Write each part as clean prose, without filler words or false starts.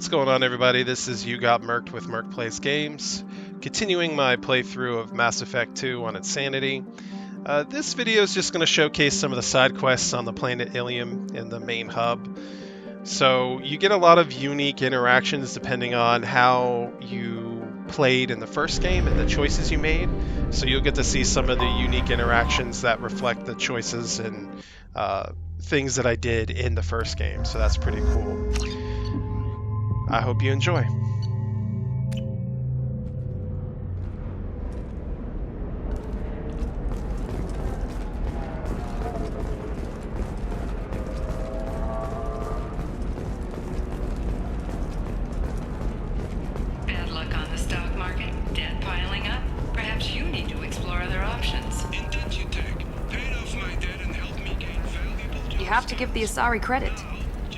What's going on, everybody? This is You Got Merked with Merc Plays Games, continuing my playthrough of Mass Effect 2 on its Sanity. This video is just going to showcase some of the side quests on the planet Ilium in the main hub. So you get a lot of unique interactions depending on how you played in the first game and the choices you made. So you'll get to see some of the unique interactions that reflect the choices and things that I did in the first game. So that's pretty cool. I hope you enjoy. Bad luck on the stock market, debt piling up. Perhaps you need to explore other options. Indeed you take. Paid off my debt and helped me gain valuable. You have to give the Asari credit.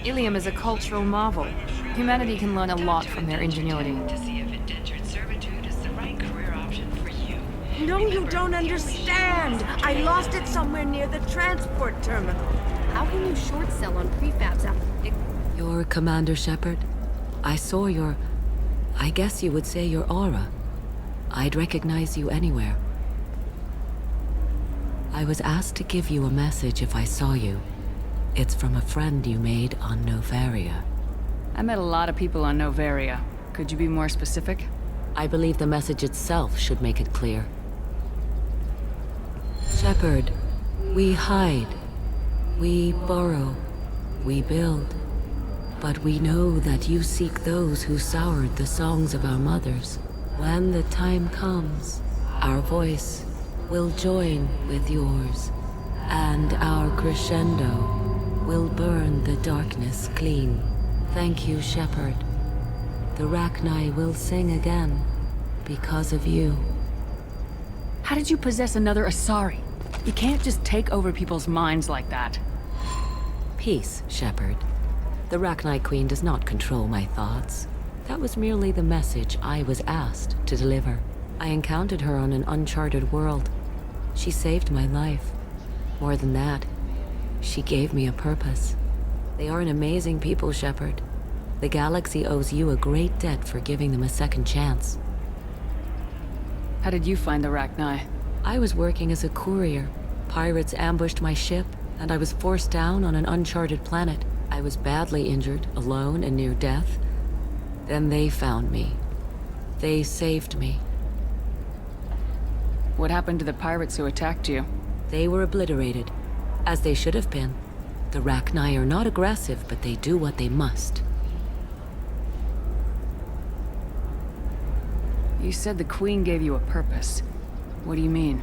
Ilium is a cultural marvel. Humanity can learn a lot from their ingenuity. To see if indentured servitude is the right career option for you. No, you don't understand. I lost it somewhere near the transport terminal. How can you short sell on prefabs after... You're Commander Shepard? I saw your... I guess you would say your aura. I'd recognize you anywhere. I was asked to give you a message if I saw you. It's from a friend you made on Novaria. I met a lot of people on Novaria. Could you be more specific? I believe the message itself should make it clear. Shepard, we hide. We borrow. We build. But we know that you seek those who soured the songs of our mothers. When the time comes, our voice will join with yours, and our crescendo will burn the darkness clean. Thank you, Shepard. The Rachni will sing again because of you. How did you possess another Asari? You can't just take over people's minds like that. Peace, Shepard. The Rachni Queen does not control my thoughts. That was merely the message I was asked to deliver. I encountered her on an uncharted world. She saved my life. More than that, she gave me a purpose. They are an amazing people, Shepard. The galaxy owes you a great debt for giving them a second chance. How did you find the Rachni? I was working as a courier. Pirates ambushed my ship, and I was forced down on an uncharted planet. I was badly injured, alone and near death. Then they found me. They saved me. What happened to the pirates who attacked you? They were obliterated, as they should have been. The Rachni are not aggressive, but they do what they must. You said the Queen gave you a purpose. What do you mean?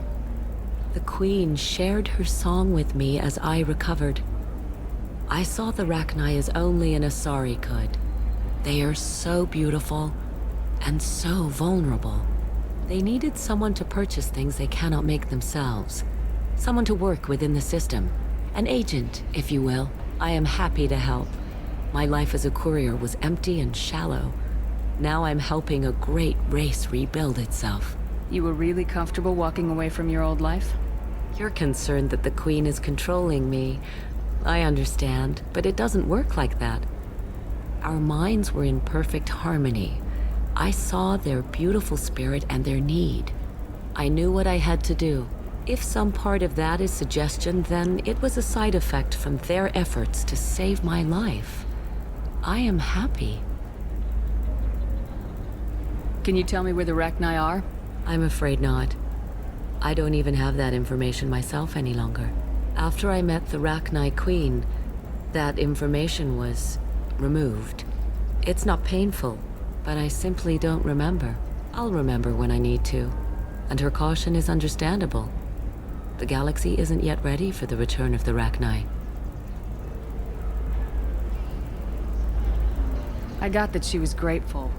The Queen shared her song with me as I recovered. I saw the Rachni as only an Asari could. They are so beautiful and so vulnerable. They needed someone to purchase things they cannot make themselves. Someone to work within the system. An agent, if you will. I am happy to help. My life as a courier was empty and shallow. Now I'm helping a great race rebuild itself. You were really comfortable walking away from your old life? You're concerned that the Queen is controlling me. I understand, but it doesn't work like that. Our minds were in perfect harmony. I saw their beautiful spirit and their need. I knew what I had to do. If some part of that is suggestion, then it was a side effect from their efforts to save my life. I am happy. Can you tell me where the Rachni are? I'm afraid not. I don't even have that information myself any longer. After I met the Rachni Queen, that information was removed. It's not painful, but I simply don't remember. I'll remember when I need to, and her caution is understandable. The galaxy isn't yet ready for the return of the Rachni. I got that she was grateful.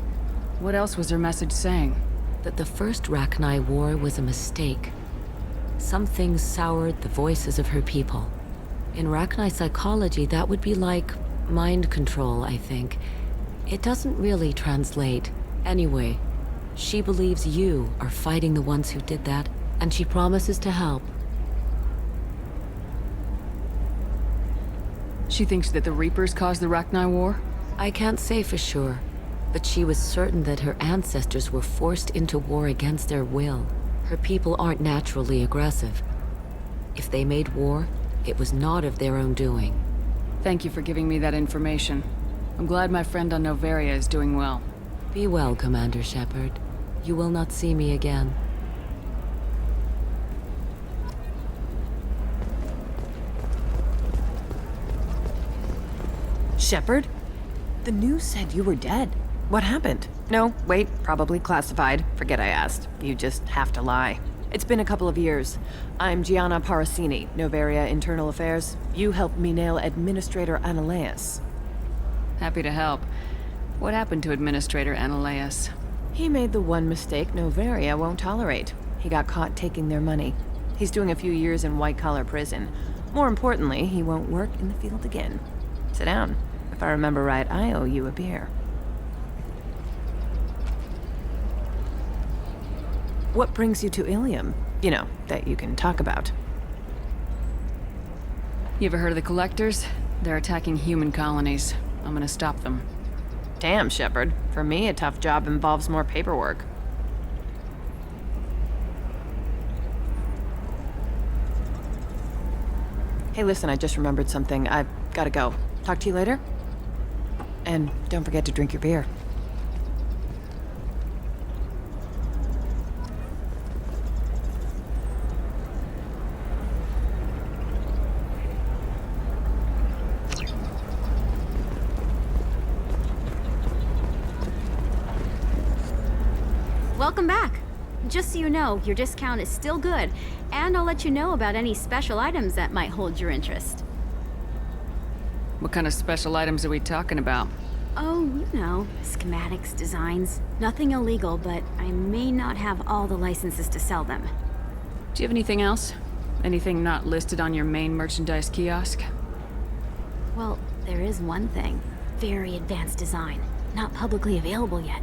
What else was her message saying? That the first Rachni war was a mistake. Some things soured the voices of her people. In Rachni psychology, that would be like mind control, I think. It doesn't really translate. Anyway, she believes you are fighting the ones who did that, and she promises to help. She thinks that the Reapers caused the Rachni War? I can't say for sure. but she was certain that her ancestors were forced into war against their will. Her people aren't naturally aggressive. If they made war, it was not of their own doing. Thank you for giving me that information. I'm glad my friend on Noveria is doing well. Be well, Commander Shepard. You will not see me again. Shepard? The news said you were dead. What happened? No, wait, probably classified. Forget I asked. You just have to lie. It's been a couple of years. I'm Gianna Parasini, Noveria Internal Affairs. You helped me nail Administrator Analeas. Happy to help. What happened to Administrator Analeas? He made the one mistake Noveria won't tolerate. He got caught taking their money. He's doing a few years in white-collar prison. More importantly, he won't work in the field again. Sit down. If I remember right, I owe you a beer. What brings you to Ilium? You know, that you can talk about. You ever heard of the Collectors? They're attacking human colonies. I'm gonna stop them. Damn, Shepard. For me, a tough job involves more paperwork. Hey, listen, I just remembered something. I've gotta go. Talk to you later? And don't forget to drink your beer. Welcome back. Just so you know, your discount is still good, and I'll let you know about any special items that might hold your interest. What kind of special items are we talking about? Oh, you know, schematics, designs. Nothing illegal, but I may not have all the licenses to sell them. Do you have anything else? Anything not listed on your main merchandise kiosk? Well, there is one thing. Very advanced design. Not publicly available yet.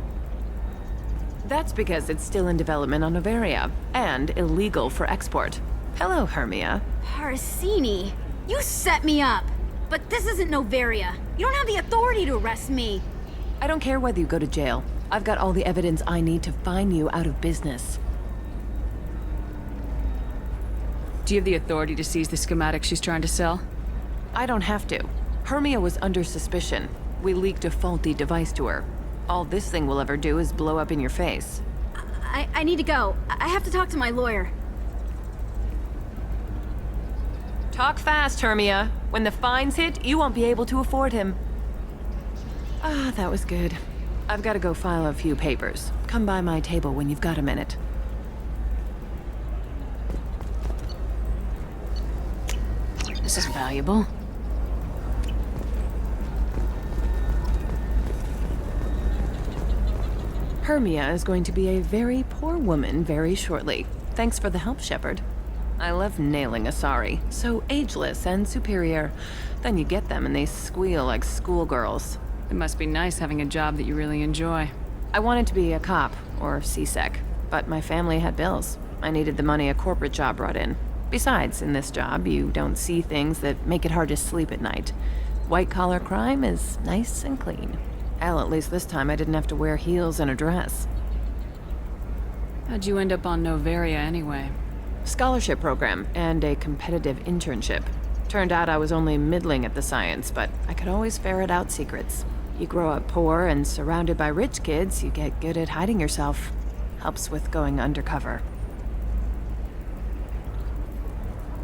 That's because it's still in development on Noveria, and illegal for export. Hello, Hermia. Parasini, you set me up! But this isn't Noveria. You don't have the authority to arrest me. I don't care whether you go to jail. I've got all the evidence I need to find you out of business. Do you have the authority to seize the schematics she's trying to sell? I don't have to. Hermia was under suspicion. We leaked a faulty device to her. All this thing will ever do is blow up in your face. I need to go. I have to talk to my lawyer. Talk fast, Hermia. When the fines hit, you won't be able to afford him. Ah, that was good. I've got to go file a few papers. Come by my table when you've got a minute. This is valuable. Hermia is going to be a very poor woman very shortly. Thanks for the help, Shepard. I love nailing Asari. So ageless and superior. Then you get them and they squeal like schoolgirls. It must be nice having a job that you really enjoy. I wanted to be a cop, or CSEC, but my family had bills. I needed the money a corporate job brought in. Besides, in this job, you don't see things that make it hard to sleep at night. White-collar crime is nice and clean. Hell, at least this time I didn't have to wear heels and a dress. How'd you end up on Noveria anyway? Scholarship program and a competitive internship. Turned out I was only middling at the science, but I could always ferret out secrets. You grow up poor and surrounded by rich kids, you get good at hiding yourself. Helps with going undercover.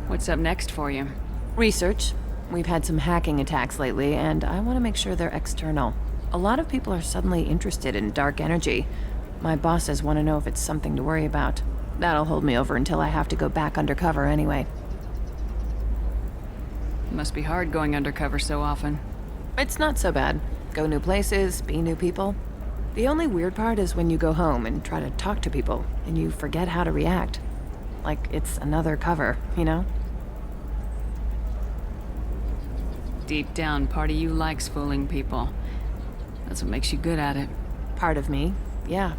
What's up next for you? Research. We've had some hacking attacks lately, and I want to make sure they're external. A lot of people are suddenly interested in dark energy. My bosses want to know if it's something to worry about. That'll hold me over until I have to go back undercover anyway. It must be hard going undercover so often. It's not so bad. Go new places, be new people. The only weird part is when you go home and try to talk to people, and you forget how to react. Like it's another cover, you know? Deep down, part of you likes fooling people. That's what makes you good at it. Part of me, yeah.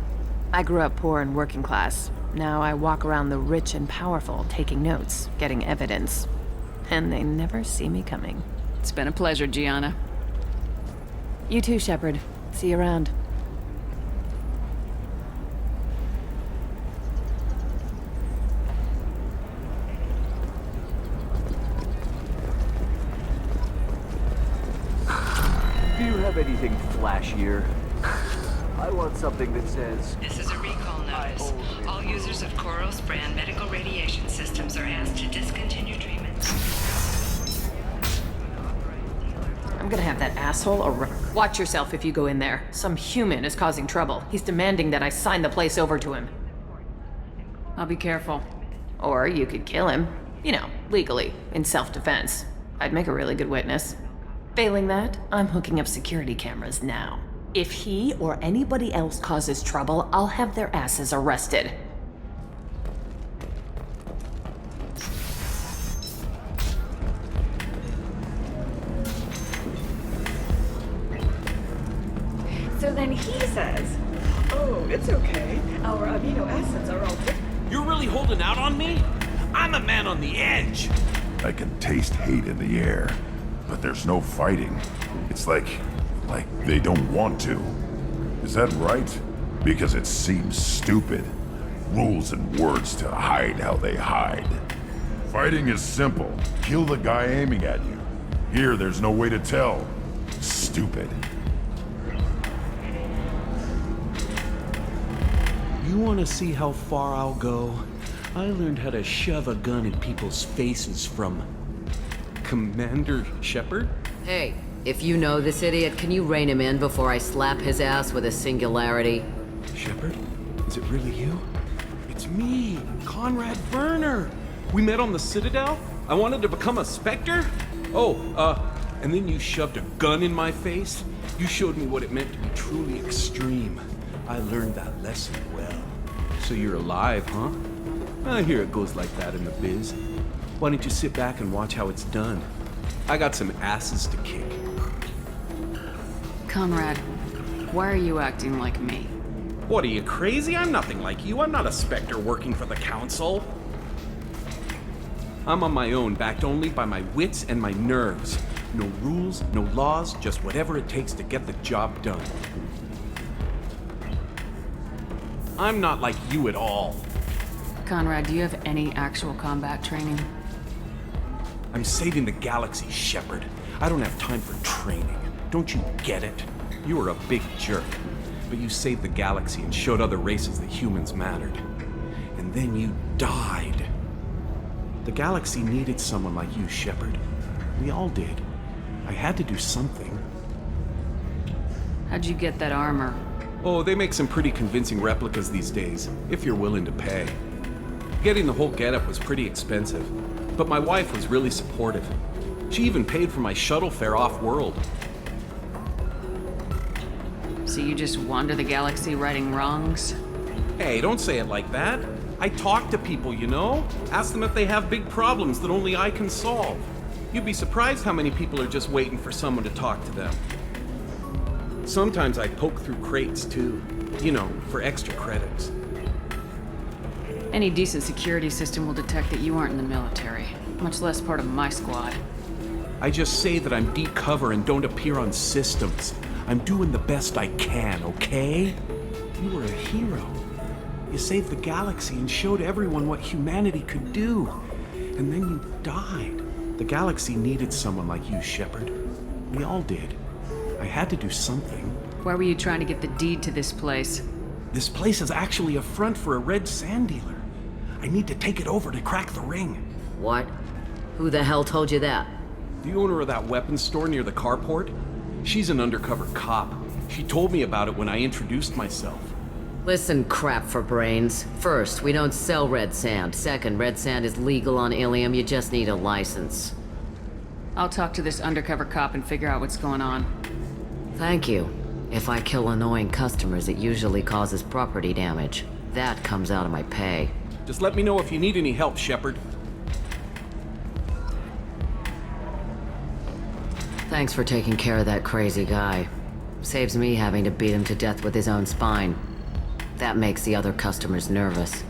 I grew up poor and working class. Now I walk around the rich and powerful, taking notes, getting evidence. And they never see me coming. It's been a pleasure, Gianna. You too, Shepard. See you around. flashier. I want something that says, This is a recall notice. All users of Koros brand medical radiation systems are asked to discontinue treatment. I'm gonna have that asshole Watch yourself if you go in there. Some human is causing trouble. He's demanding that I sign the place over to him. I'll be careful. Or you could kill him. You know, legally, in self-defense. I'd make a really good witness. Failing that, I'm hooking up security cameras now. If he or anybody else causes trouble, I'll have their asses arrested. So then he says, oh, it's okay. Our amino acids are all different. you're really holding out on me? I'm a man on the edge. I can taste hate in the air, but there's no fighting. It's like they don't want to. Is that right? Because it seems stupid. Rules and words to hide how they hide. Fighting is simple. Kill the guy aiming at you. Here, there's no way to tell. Stupid. You want to see how far I'll go? I learned how to shove a gun in people's faces from Commander Shepard. Hey, if you know this idiot, can you rein him in before I slap his ass with a singularity? Shepard? Is it really you? It's me, Conrad Werner. We met on the Citadel. I wanted to become a Spectre. And then you shoved a gun in my face. You showed me what it meant to be truly extreme. I learned that lesson well. So you're alive, huh? I hear it goes like that in the biz. Why don't you sit back and watch how it's done? I got some asses to kick. Conrad, why are you acting like me? What, are you crazy? I'm nothing like you. I'm not a Spectre working for the Council. I'm on my own, backed only by my wits and my nerves. No rules, no laws, just whatever it takes to get the job done. I'm not like you at all. Conrad, do you have any actual combat training? I'm saving the galaxy, Shepard. I don't have time for training. Don't you get it? You were a big jerk, but you saved the galaxy and showed other races that humans mattered. And then you died. The galaxy needed someone like you, Shepard. We all did. I had to do something. How'd you get that armor? Oh, they make some pretty convincing replicas these days, if you're willing to pay. Getting the whole getup was pretty expensive, but my wife was really supportive. She even paid for my shuttle fare off-world. So you just wander the galaxy righting wrongs? Hey, don't say it like that. I talk to people, you know? Ask them if they have big problems that only I can solve. You'd be surprised how many people are just waiting for someone to talk to them. Sometimes I poke through crates, too. You know, for extra credits. Any decent security system will detect that you aren't in the military, much less part of my squad. I just say that I'm deep cover and don't appear on systems. I'm doing the best I can, okay? You were a hero. You saved the galaxy and showed everyone what humanity could do. And then you died. The galaxy needed someone like you, Shepard. We all did. I had to do something. Why were you trying to get the deed to this place? This place is actually a front for a red sand dealer. I need to take it over to crack the ring. What? Who the hell told you that? The owner of that weapons store near the carport. She's an undercover cop. She told me about it when I introduced myself. Listen, crap for brains. First, we don't sell red sand. Second, red sand is legal on Ilium. You just need a license. I'll talk to this undercover cop and figure out what's going on. Thank you. If I kill annoying customers, it usually causes property damage. That comes out of my pay. Just let me know if you need any help, Shepard. Thanks for taking care of that crazy guy. Saves me having to beat him to death with his own spine. That makes the other customers nervous.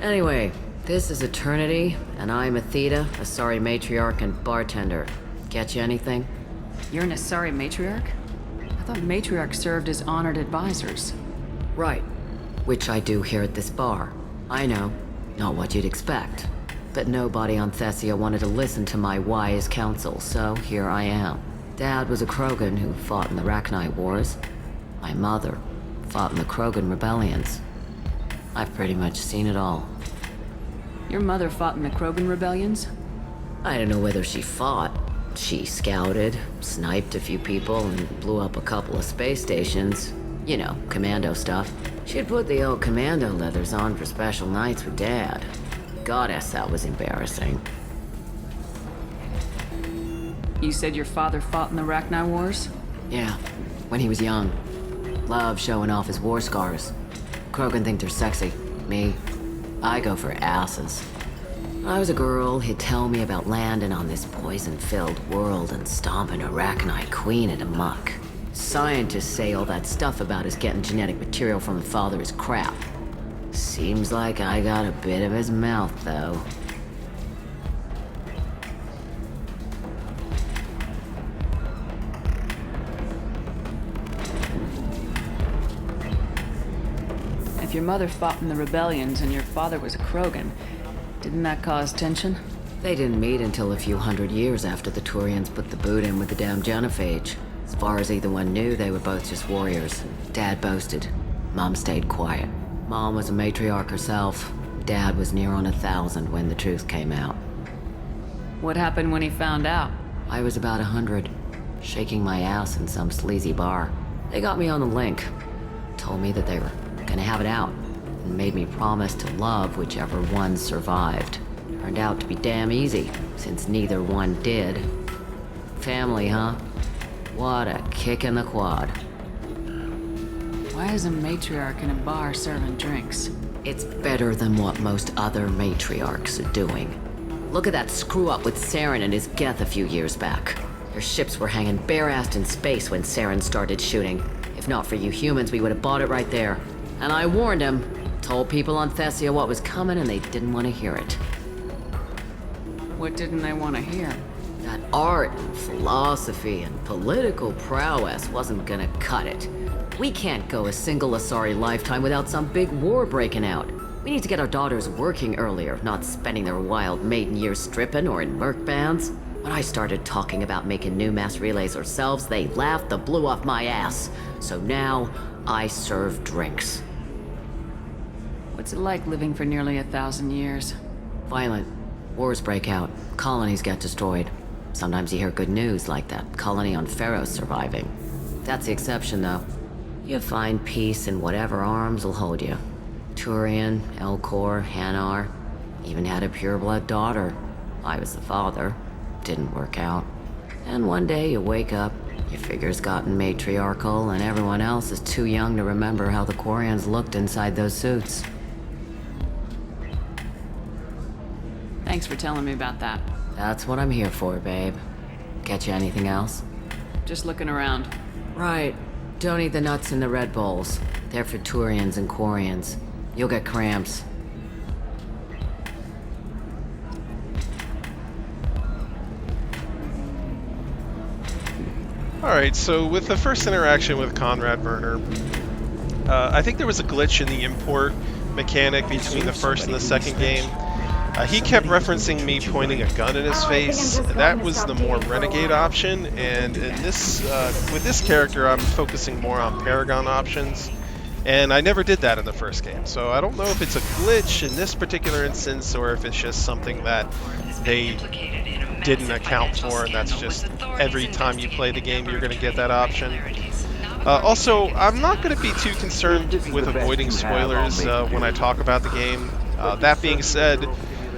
Anyway, this is Eternity, and I'm Athena, Asari matriarch and bartender. Get you anything? You're an Asari matriarch? I thought matriarchs served as honored advisors. Right. Which I do here at this bar. I know. Not what you'd expect. But nobody on Thessia wanted to listen to my wise counsel, so here I am. Dad was a Krogan who fought in the Rachni Wars. My mother fought in the Krogan rebellions. I've pretty much seen it all. Your mother fought in the Krogan rebellions? I don't know whether she fought. She scouted, sniped a few people, and blew up a couple of space stations. You know, commando stuff. She'd put the old commando leathers on for special nights with Dad. Goddess, that was embarrassing. You said your father fought in the Rachni Wars? Yeah, when he was young. Loved showing off his war scars. Krogan think they're sexy. Me, I go for asses. When I was a girl, he'd tell me about landing on this poison-filled world and stomping a Rachni queen at amok. Scientists say all that stuff about us getting genetic material from the father is crap. Seems like I got a bit of his mouth, though. If your mother fought in the rebellions and your father was a Krogan, didn't that cause tension? They didn't meet until a few hundred years after the Turians put the boot in with the damn genophage. As far as either one knew, they were both just warriors. Dad boasted. Mom stayed quiet. Mom was a matriarch herself. Dad was near on 1,000 when the truth came out. What happened when he found out? I was about 100, shaking my ass in some sleazy bar. They got me on the link. Told me that they were gonna have it out, and made me promise to love whichever one survived. Turned out to be damn easy, since neither one did. Family, huh? What a kick in the quad. Why is a matriarch in a bar serving drinks? It's better than what most other matriarchs are doing. Look at that screw-up with Saren and his Geth a few years back. Their ships were hanging bare-assed in space when Saren started shooting. If not for you humans, we would have bought it right there. And I warned him. Told people on Thessia what was coming, and they didn't want to hear it. What didn't they want to hear? That art and philosophy and political prowess wasn't gonna cut it. We can't go a single Asari lifetime without some big war breaking out. We need to get our daughters working earlier, not spending their wild maiden years stripping or in merc bands. When I started talking about making new mass relays ourselves, they laughed the blue off my ass. So now, I serve drinks. What's it like living for nearly 1,000 years? Violent. Wars break out. Colonies get destroyed. Sometimes you hear good news, like that colony on Pharaoh surviving. That's the exception, though. You find peace in whatever arms will hold you. Turian, Elcor, Hanar. Even had a pureblood daughter. I was the father. Didn't work out. And one day you wake up, your figure's gotten matriarchal, and everyone else is too young to remember how the Quarians looked inside those suits. Thanks for telling me about that. That's what I'm here for, babe. Get you anything else? Just looking around. Right. Don't eat the nuts in the Red Bowls. They're for Turians and Quarians. You'll get cramps. Alright, so with the first interaction with Conrad Werner, I think there was a glitch in the import mechanic between the first and the second game. He kept referencing me pointing a gun in his face. That was the more renegade option, and in this, with this character, I'm focusing more on Paragon options. And I never did that in the first game, so I don't know if it's a glitch in this particular instance or if it's just something that they didn't account for, and that's just every time you play the game you're going to get that option. Also, I'm not going to be too concerned with avoiding spoilers when I talk about the game. That being said,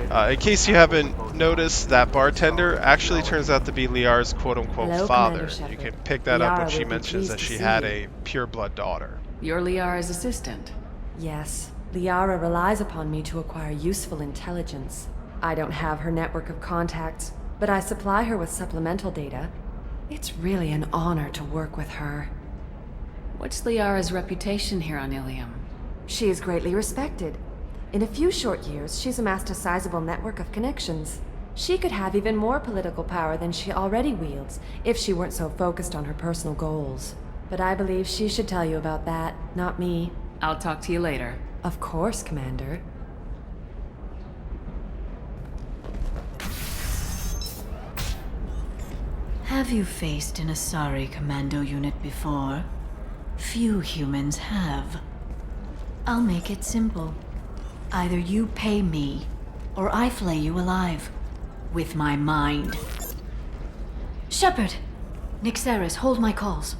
in case you haven't noticed, that bartender actually turns out to be Liara's quote-unquote father. You can pick that up when she mentions that she had a pure-blood daughter. You're Liara's assistant. Yes. Liara relies upon me to acquire useful intelligence. I don't have her network of contacts, but I supply her with supplemental data. It's really an honor to work with her. What's Liara's reputation here on Ilium? She is greatly respected. In a few short years, she's amassed a sizable network of connections. She could have even more political power than she already wields, if she weren't so focused on her personal goals. But I believe she should tell you about that, not me. I'll talk to you later. Of course, Commander. Have you faced an Asari commando unit before? Few humans have. I'll make it simple. Either you pay me, or I flay you alive. With my mind. Shepard! Nixeris, hold my calls.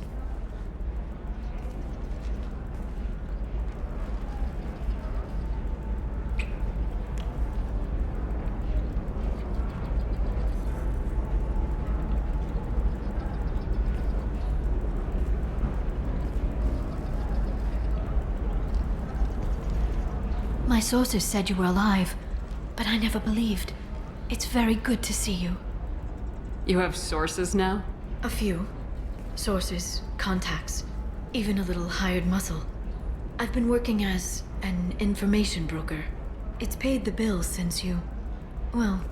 My sources said you were alive, but I never believed. It's very good to see you. You have sources now? A few. Sources, contacts, even a little hired muscle. I've been working as an information broker. It's paid the bills since you... well,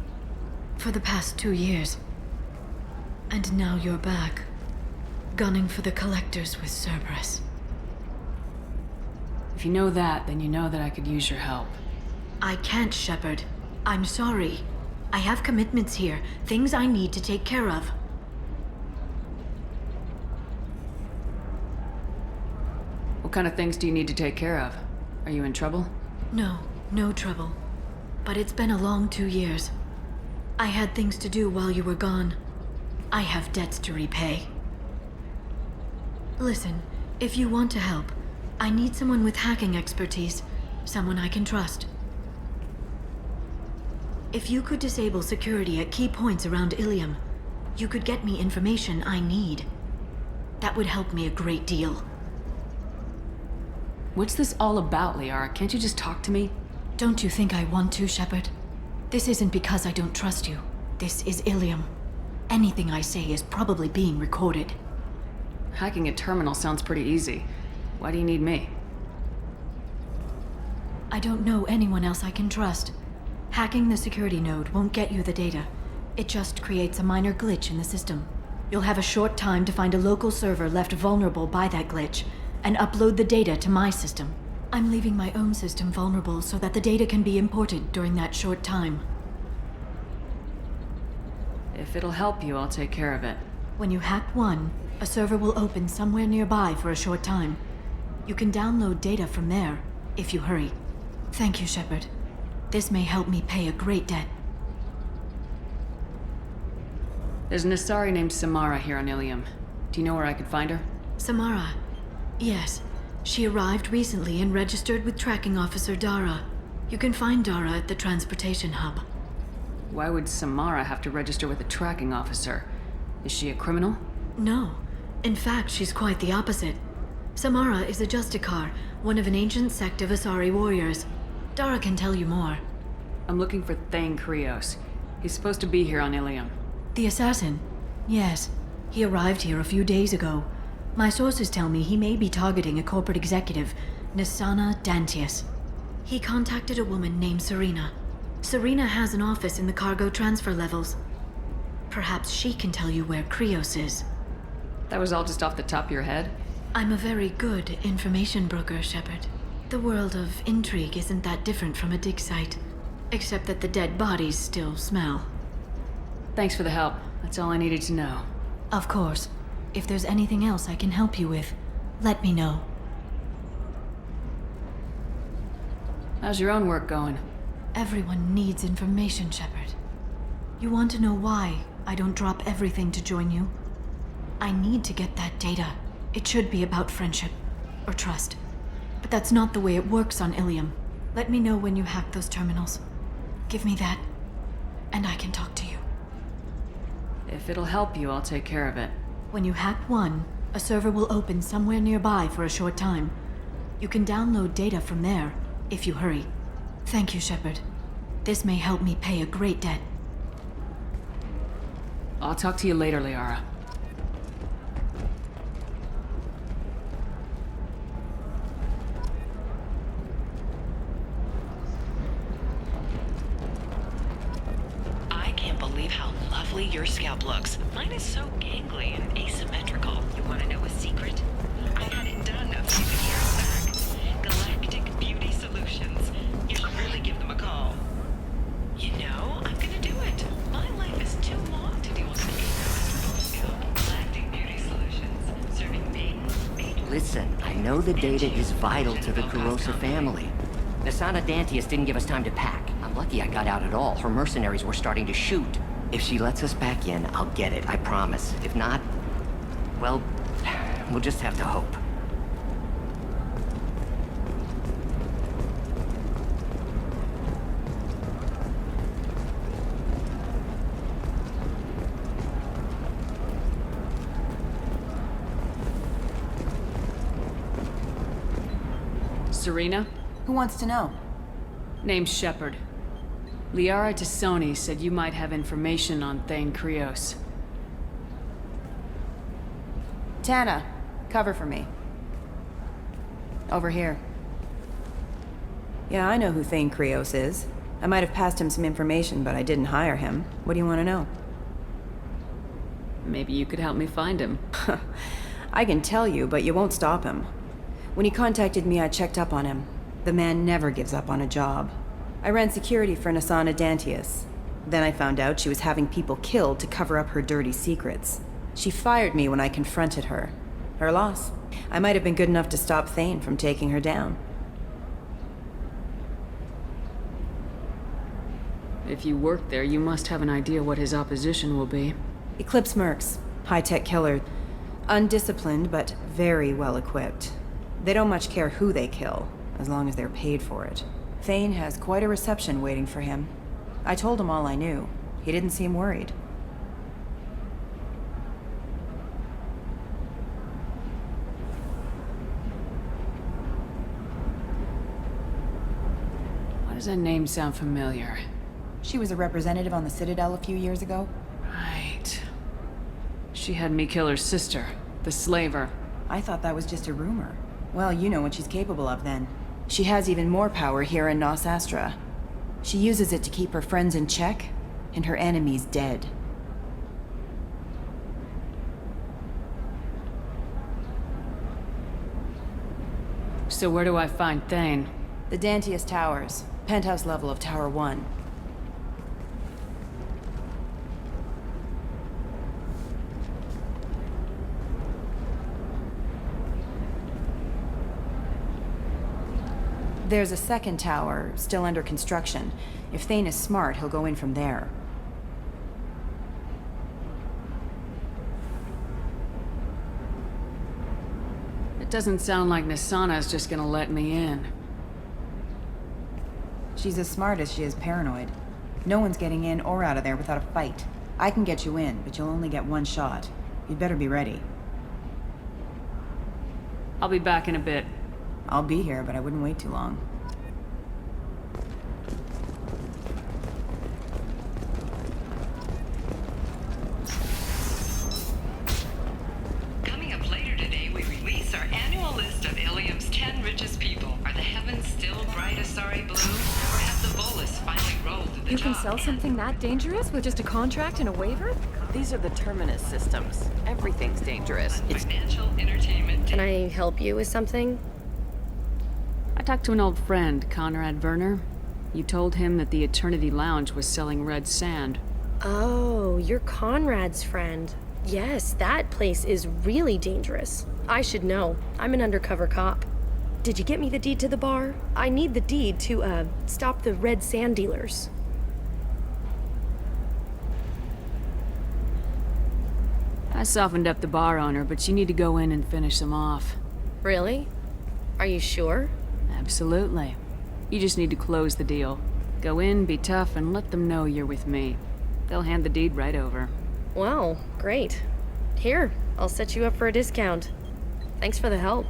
for the past 2 years. And now you're back, gunning for the collectors with Cerberus. If you know that, then you know that I could use your help. I can't, Shepard. I'm sorry. I have commitments here, things I need to take care of. What kind of things do you need to take care of? Are you in trouble? No, no trouble. But it's been a long 2 years. I had things to do while you were gone. I have debts to repay. Listen, if you want to help, I need someone with hacking expertise, someone I can trust. If you could disable security at key points around Ilium, you could get me information I need. That would help me a great deal. What's this all about, Liara? Can't you just talk to me? Don't you think I want to, Shepard? This isn't because I don't trust you. This is Ilium. Anything I say is probably being recorded. Hacking a terminal sounds pretty easy. Why do you need me? I don't know anyone else I can trust. Hacking the security node won't get you the data. It just creates a minor glitch in the system. You'll have a short time to find a local server left vulnerable by that glitch, and upload the data to my system. I'm leaving my own system vulnerable so that the data can be imported during that short time. If it'll help you, I'll take care of it. When you hack one, a server will open somewhere nearby for a short time. You can download data from there, if you hurry. Thank you, Shepard. This may help me pay a great debt. There's an Asari named Samara here on Ilium. Do you know where I could find her? Samara? Yes. She arrived recently and registered with Tracking Officer Dara. You can find Dara at the transportation hub. Why would Samara have to register with a tracking officer? Is she a criminal? No. In fact, she's quite the opposite. Samara is a Justicar, one of an ancient sect of Asari warriors. Dara can tell you more. I'm looking for Thane Krios. He's supposed to be here on Ilium. The assassin? Yes. He arrived here a few days ago. My sources tell me he may be targeting a corporate executive, Nisana Dantius. He contacted a woman named Serena. Serena has an office in the cargo transfer levels. Perhaps she can tell you where Krios is. That was all just off the top of your head? I'm a very good information broker, Shepard. The world of intrigue isn't that different from a dig site, except that the dead bodies still smell. Thanks for the help. That's all I needed to know. Of course. If there's anything else I can help you with, let me know. How's your own work going? Everyone needs information, Shepard. You want to know why I don't drop everything to join you? I need to get that data. It should be about friendship, or trust. But that's not the way it works on Ilium. Let me know when you hack those terminals. Give me that, and I can talk to you. If it'll help you, I'll take care of it. When you hack one, a server will open somewhere nearby for a short time. You can download data from there, if you hurry. Thank you, Shepard. This may help me pay a great debt. I'll talk to you later, Liara. I can't believe how lovely your scalp looks. Mine is so gangly and asymmetrical. You want to know a secret? I had it done a few years back. Galactic Beauty Solutions. You should really give them a call. You know, I'm gonna do it. My life is too long to deal with an asymmetrical scalp. know the data is vital to the Kurosa family. Nasana Dantius didn't give us time to pack. I'm lucky I got out at all. Her mercenaries were starting to shoot. If she lets us back in, I'll get it, I promise. If not, well, we'll just have to hope. Serena? Who wants to know? Name's Shepard. Liara Tassoni said you might have information on Thane Krios. Tana, cover for me. Over here. Yeah, I know who Thane Krios is. I might have passed him some information, but I didn't hire him. What do you want to know? Maybe you could help me find him. I can tell you, but you won't stop him. When he contacted me, I checked up on him. The man never gives up on a job. I ran security for Nasana Dantius. Then I found out she was having people killed to cover up her dirty secrets. She fired me when I confronted her. Her loss. I might have been good enough to stop Thane from taking her down. If you work there, you must have an idea what his opposition will be. Eclipse mercs. High-tech killer. Undisciplined, but very well equipped. They don't much care who they kill, as long as they're paid for it. Thane has quite a reception waiting for him. I told him all I knew. He didn't seem worried. Why does that name sound familiar? She was a representative on the Citadel a few years ago. Right. She had me kill her sister, the slaver. I thought that was just a rumor. Well, you know what she's capable of then. She has even more power here in Nos Astra. She uses it to keep her friends in check, and her enemies dead. So where do I find Thane? The Dantius Towers, penthouse level of Tower 1. There's a second tower, still under construction. If Thane is smart, he'll go in from there. It doesn't sound like Nasana's just gonna let me in. She's as smart as she is paranoid. No one's getting in or out of there without a fight. I can get you in, but you'll only get one shot. You'd better be ready. I'll be back in a bit. I'll be here, but I wouldn't wait too long. Coming up later today, we release our annual list of Ilium's 10 richest people. Are the heavens still bright Asari blue? Or have the bolus finally rolled to the top? You can sell something that dangerous with just a contract and a waiver? These are the terminus systems. Everything's dangerous. It's Financial entertainment. Can I help you with something? I talked to an old friend, Conrad Werner. You told him that the Eternity Lounge was selling red sand. Oh, you're Conrad's friend. Yes, that place is really dangerous. I should know. I'm an undercover cop. Did you get me the deed to the bar? I need the deed to, stop the red sand dealers. I softened up the bar owner, but you need to go in and finish them off. Really? Are you sure? Absolutely. You just need to close the deal. Go in, be tough, and let them know you're with me. They'll hand the deed right over. Wow, great. Here, I'll set you up for a discount. Thanks for the help.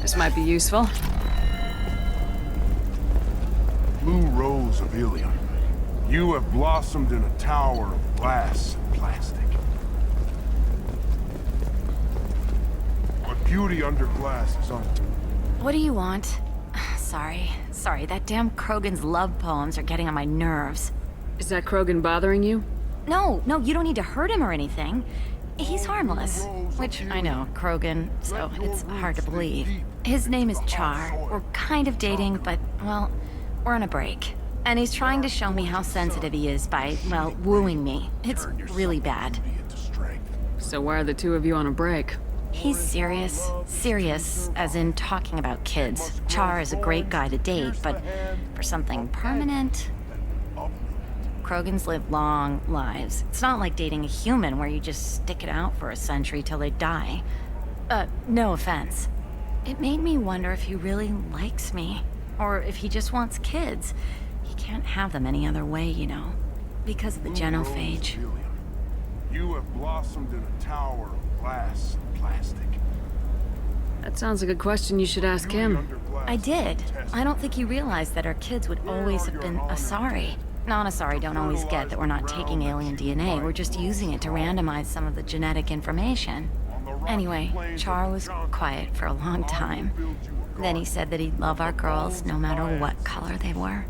This might be useful. Blue rose of Ilium. You have blossomed in a tower of glass and plastic. But beauty under glass is What do you want? Sorry, that damn Krogan's love poems are getting on my nerves. Is that Krogan bothering you? No, you don't need to hurt him or anything. He's harmless. Which, I know, Krogan, so it's hard to believe. His name is Char. We're kind of dating, but, well, we're on a break. And he's trying to show me how sensitive he is by, well, wooing me. It's really bad. So why are the two of you on a break? He's serious. Serious, as in talking about kids. Char is a great guy to date, but for something permanent... Krogans live long lives. It's not like dating a human where you just stick it out for a century till they die. No offense. It made me wonder if he really likes me, or if he just wants kids. He can't have them any other way, you know, because of the genophage. You have blossomed in a tower of glass and plastic. That sounds like a question you should ask him. I did. I don't think he realized that our kids would always have been Asari. Non-Asari don't always get that we're not taking alien DNA, we're just using it to randomize some of the genetic information. Anyway, Char was quiet for a long time. Then he said that he'd love our girls no matter what color they were.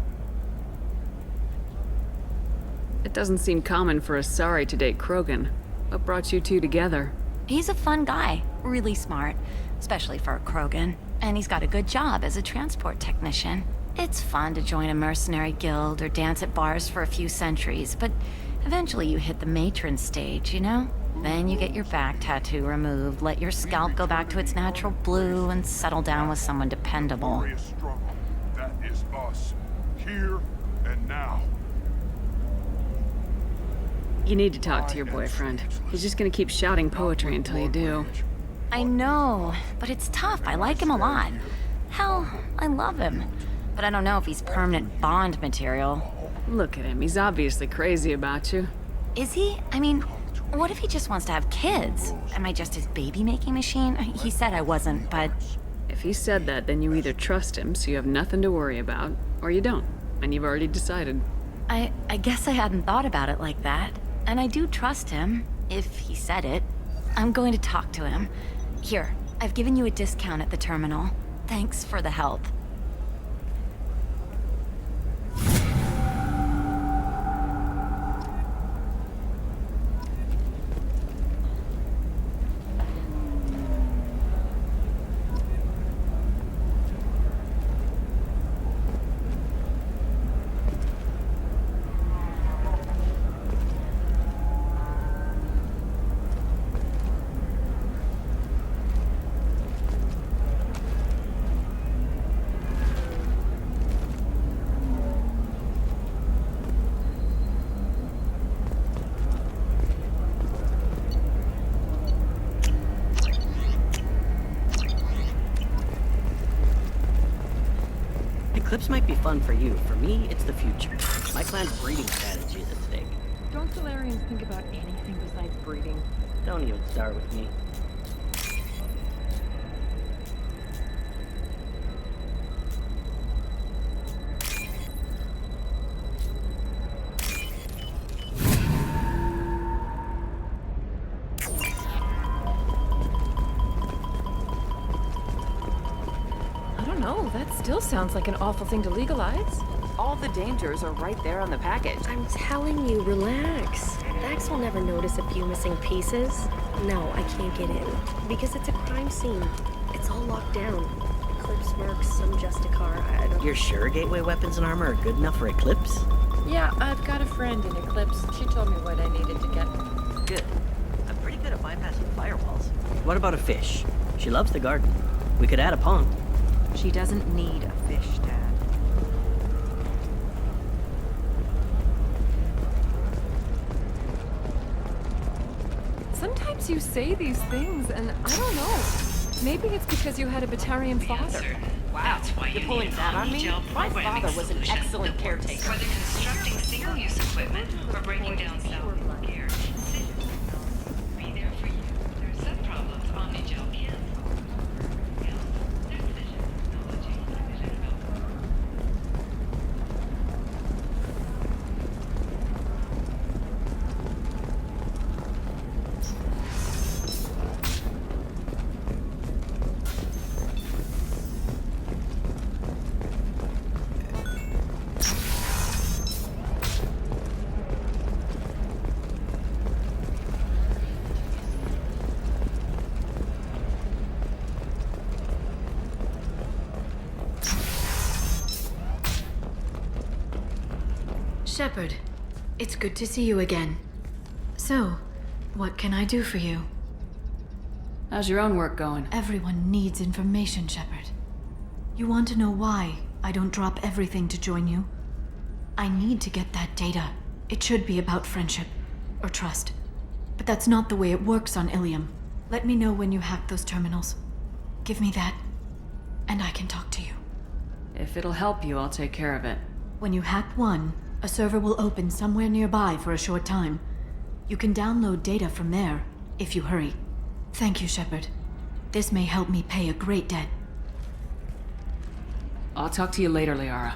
It doesn't seem common for Asari to date Krogan. What brought you two together? He's a fun guy, really smart, especially for a Krogan. And he's got a good job as a transport technician. It's fun to join a mercenary guild or dance at bars for a few centuries, but eventually you hit the matron stage, you know? Then you get your back tattoo removed, let your scalp go back to its natural blue, and settle down with someone dependable. That is us, here and now. You need to talk to your boyfriend. He's just gonna keep shouting poetry until you do. I know, but it's tough. I like him a lot. Hell, I love him. But I don't know if he's permanent Bond material. Look at him. He's obviously crazy about you. Is he? I mean, what if he just wants to have kids? Am I just his baby-making machine? He said I wasn't, but... If he said that, then you either trust him, so you have nothing to worry about, or you don't, and you've already decided. I guess I hadn't thought about it like that. And I do trust him, if he said it. I'm going to talk to him. Here, I've given you a discount at the terminal. Thanks for the help. Eclipse might be fun for you. For me, it's the future. My clan's breeding strategy is at stake. Don't Solarians think about anything besides breeding? Don't even start with me. That still sounds like an awful thing to legalize. All the dangers are right there on the package. I'm telling you, relax. Dax will never notice a few missing pieces. No, I can't get in. Because it's a crime scene. It's all locked down. Eclipse mercs, some Justicar, I don't... You're sure gateway weapons and armor are good enough for Eclipse? Yeah, I've got a friend in Eclipse. She told me what I needed to get. Good. I'm pretty good at bypassing firewalls. What about a fish? She loves the garden. We could add a pond. She doesn't need a fish, Dad. Sometimes you say these things, and I don't know. Maybe it's because you had a Batarian father. Wow, you're pulling that on me? My father was an excellent caretaker. For the constructing single-use equipment, for breaking down cell gear. Be there for you. There are some problems Omnigel can't solve. Shepard, it's good to see you again. So, what can I do for you? How's your own work going? Everyone needs information, Shepard. You want to know why I don't drop everything to join you? I need to get that data. It should be about friendship or trust. But that's not the way it works on Ilium. Let me know when you hack those terminals. Give me that, and I can talk to you. If it'll help you, I'll take care of it. When you hack one, a server will open somewhere nearby for a short time. You can download data from there, if you hurry. Thank you, Shepard. This may help me pay a great debt. I'll talk to you later, Liara.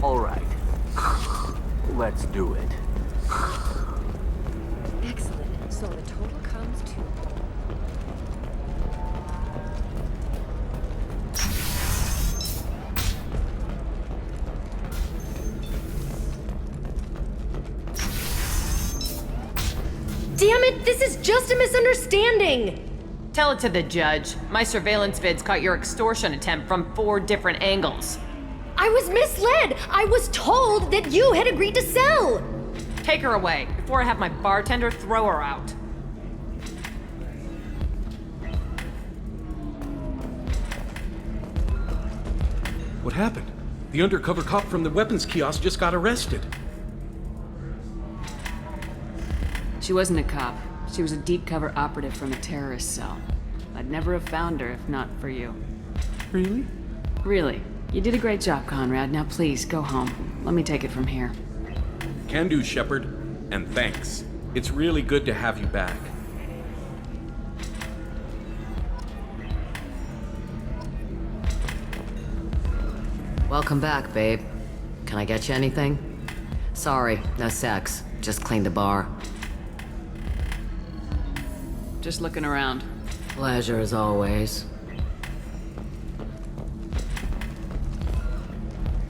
All right. Let's do it. Excellent. So the total comes to... Damn it! This is just a misunderstanding! Tell it to the judge. My surveillance vids caught your extortion attempt from 4 different angles. I was misled! I was told that you had agreed to sell! Take her away, before I have my bartender throw her out. What happened? The undercover cop from the weapons kiosk just got arrested. She wasn't a cop. She was a deep cover operative from a terrorist cell. I'd never have found her if not for you. Really? Really. You did a great job, Conrad. Now please, go home. Let me take it from here. Can do, Shepard. And thanks. It's really good to have you back. Welcome back, babe. Can I get you anything? Sorry, no sex. Just cleaned the bar. Just looking around. Pleasure as always.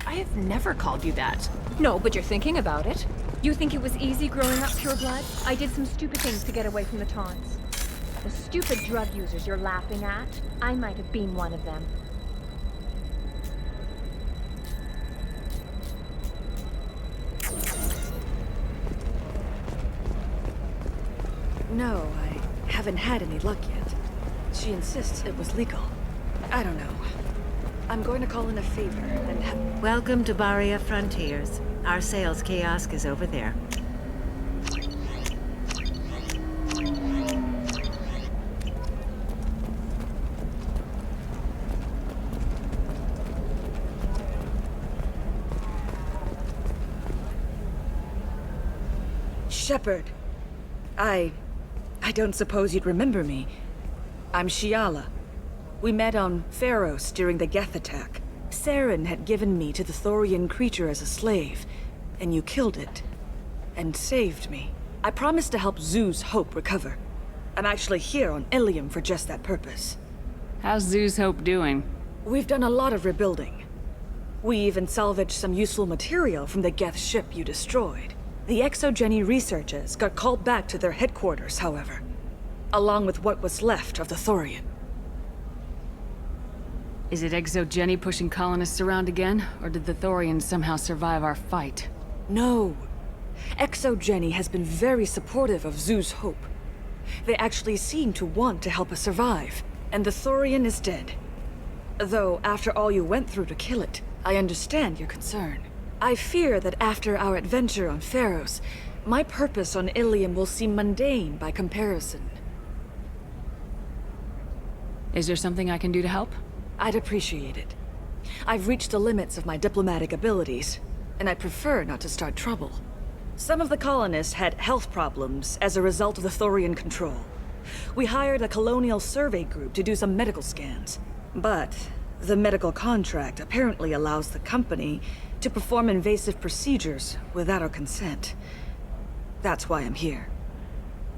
I have never called you that. No, but you're thinking about it. You think it was easy growing up pure blood? I did some stupid things to get away from the taunts. The stupid drug users you're laughing at, I might have been one of them. No, I haven't had any luck yet. She insists it was legal. I don't know. I'm going to call in a favor and Welcome to Barria Frontiers. Our sales kiosk is over there. Shepard, I don't suppose you'd remember me. I'm Shiala. We met on Pharos during the Geth attack. Saren had given me to the Thorian creature as a slave, and you killed it. And saved me. I promised to help Zoo's Hope recover. I'm actually here on Ilium for just that purpose. How's Zoo's Hope doing? We've done a lot of rebuilding. We even salvaged some useful material from the Geth ship you destroyed. The Exogeny researchers got called back to their headquarters, however, along with what was left of the Thorian. Is it Exogeny pushing colonists around again, or did the Thorians somehow survive our fight? No. Exogeny has been very supportive of Zoo's Hope. They actually seem to want to help us survive, and the Thorian is dead. Though, after all you went through to kill it, I understand your concern. I fear that after our adventure on Pharos, my purpose on Ilium will seem mundane by comparison. Is there something I can do to help? I'd appreciate it. I've reached the limits of my diplomatic abilities, and I prefer not to start trouble. Some of the colonists had health problems as a result of the Thorian control. We hired a colonial survey group to do some medical scans. But the medical contract apparently allows the company to perform invasive procedures without our consent. That's why I'm here.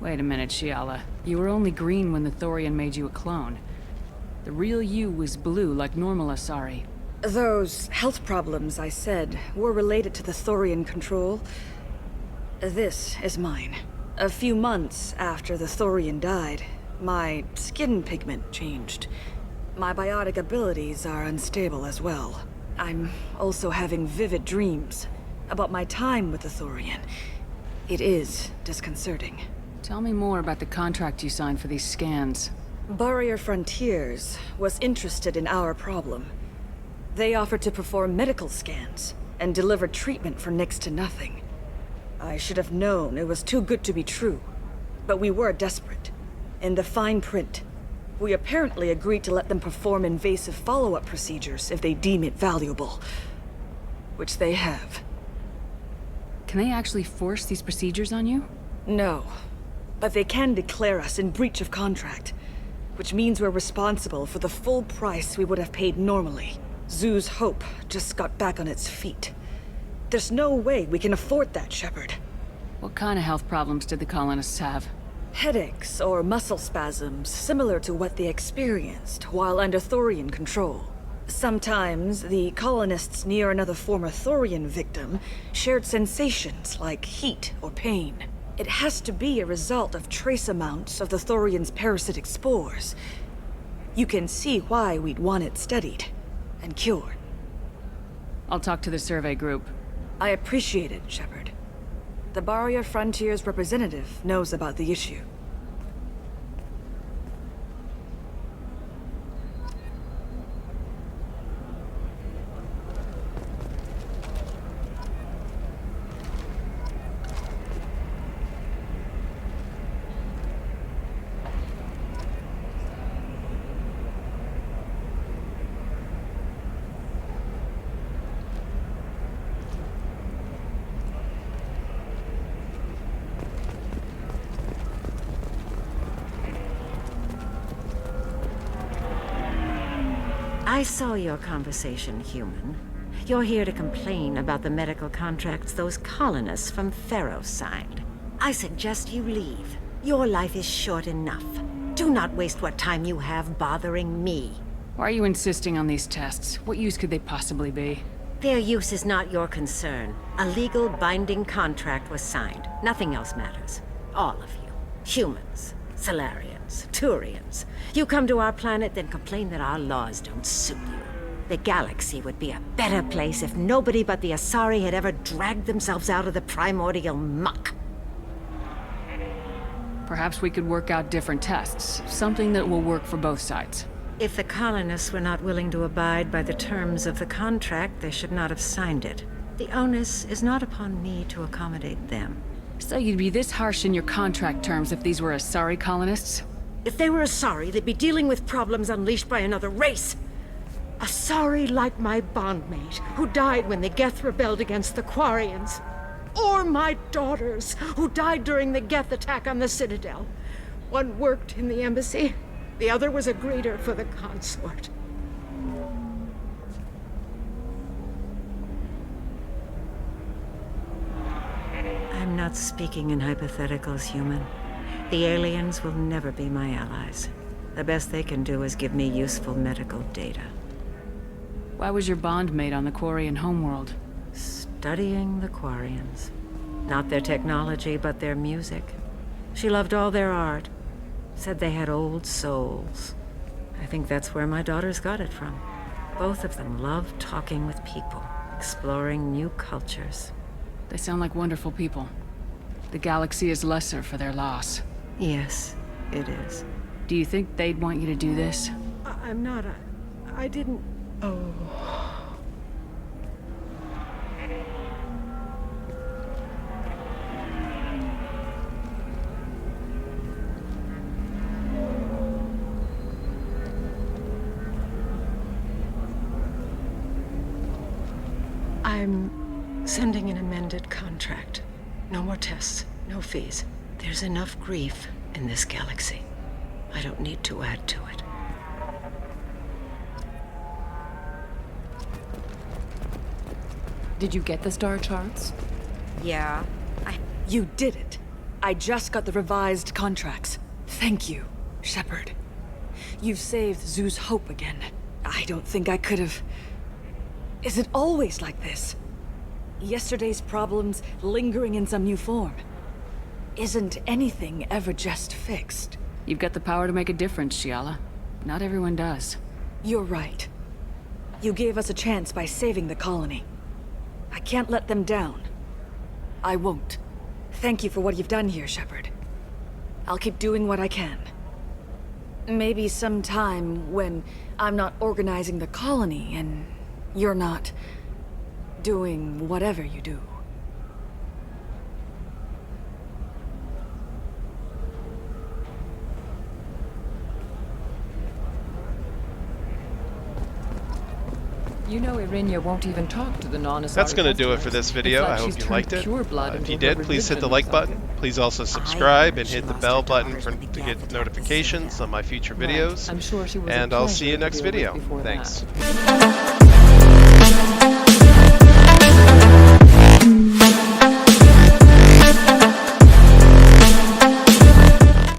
Wait a minute, Shiala. You were only green when the Thorian made you a clone. The real you was blue like normal Asari. Those health problems I said were related to the Thorian control. This is mine. A few months after the Thorian died, my skin pigment changed. My biotic abilities are unstable as well. I'm also having vivid dreams about my time with the Thorian. It is disconcerting. Tell me more about the contract you signed for these scans. Barrier Frontiers was interested in our problem. They offered to perform medical scans and deliver treatment for next to nothing. I should have known it was too good to be true, but we were desperate. In the fine print, we apparently agreed to let them perform invasive follow-up procedures if they deem it valuable. Which they have. Can they actually force these procedures on you? No, but they can declare us in breach of contract, which means we're responsible for the full price we would have paid normally. Zoo's Hope just got back on its feet. There's no way we can afford that, Shepard. What kind of health problems did the colonists have? Headaches or muscle spasms, similar to what they experienced while under Thorian control. Sometimes, the colonists near another former Thorian victim shared sensations like heat or pain. It has to be a result of trace amounts of the Thorian's parasitic spores. You can see why we'd want it studied and cured. I'll talk to the survey group. I appreciate it, Shepard. The Barrier Frontiers representative knows about the issue. I saw your conversation, human. You're here to complain about the medical contracts those colonists from Pharaoh signed. I suggest you leave. Your life is short enough. Do not waste what time you have bothering me. Why are you insisting on these tests? What use could they possibly be? Their use is not your concern. A legal binding contract was signed. Nothing else matters. All of you. Humans, Solarians, Turians. You come to our planet, then complain that our laws don't suit you. The galaxy would be a better place if nobody but the Asari had ever dragged themselves out of the primordial muck. Perhaps we could work out different tests. Something that will work for both sides. If the colonists were not willing to abide by the terms of the contract, they should not have signed it. The onus is not upon me to accommodate them. So you'd be this harsh in your contract terms if these were Asari colonists? If they were Asari, they'd be dealing with problems unleashed by another race. Asari like my bondmate, who died when the Geth rebelled against the Quarians. Or my daughters, who died during the Geth attack on the Citadel. One worked in the embassy, the other was a greeter for the consort. I'm not speaking in hypotheticals, human. The aliens will never be my allies. The best they can do is give me useful medical data. Why was your bondmate on the Quarian homeworld? Studying the Quarians. Not their technology, but their music. She loved all their art. Said they had old souls. I think that's where my daughters got it from. Both of them loved talking with people, exploring new cultures. They sound like wonderful people. The galaxy is lesser for their loss. Yes, it is. Do you think they'd want you to do this? I'm not. I didn't. Oh. I'm sending an amended contract. No more tests, no fees. There's enough grief in this galaxy. I don't need to add to it. Did you get the star charts? Yeah. You did it. I just got the revised contracts. Thank you, Shepard. You've saved Zoo's hope again. I don't think I could have... Is it always like this? Yesterday's problems lingering in some new form? isn't anything ever just fixed? You've got the power to make a difference, Shiala. Not everyone does. You're right. You gave us a chance by saving the colony. I can't let them down. I won't. Thank you for what you've done here, Shepard. I'll keep doing what I can. Maybe sometime when I'm not organizing the colony and you're not doing whatever you do. You know Irinia won't even talk to the non-Asari. That's going to do it for this video. I hope you liked it. If you did, please hit the like button. Please also subscribe and hit the bell button to get notifications on my future videos. I'm sure she was and I'll see you next video. Thanks. That.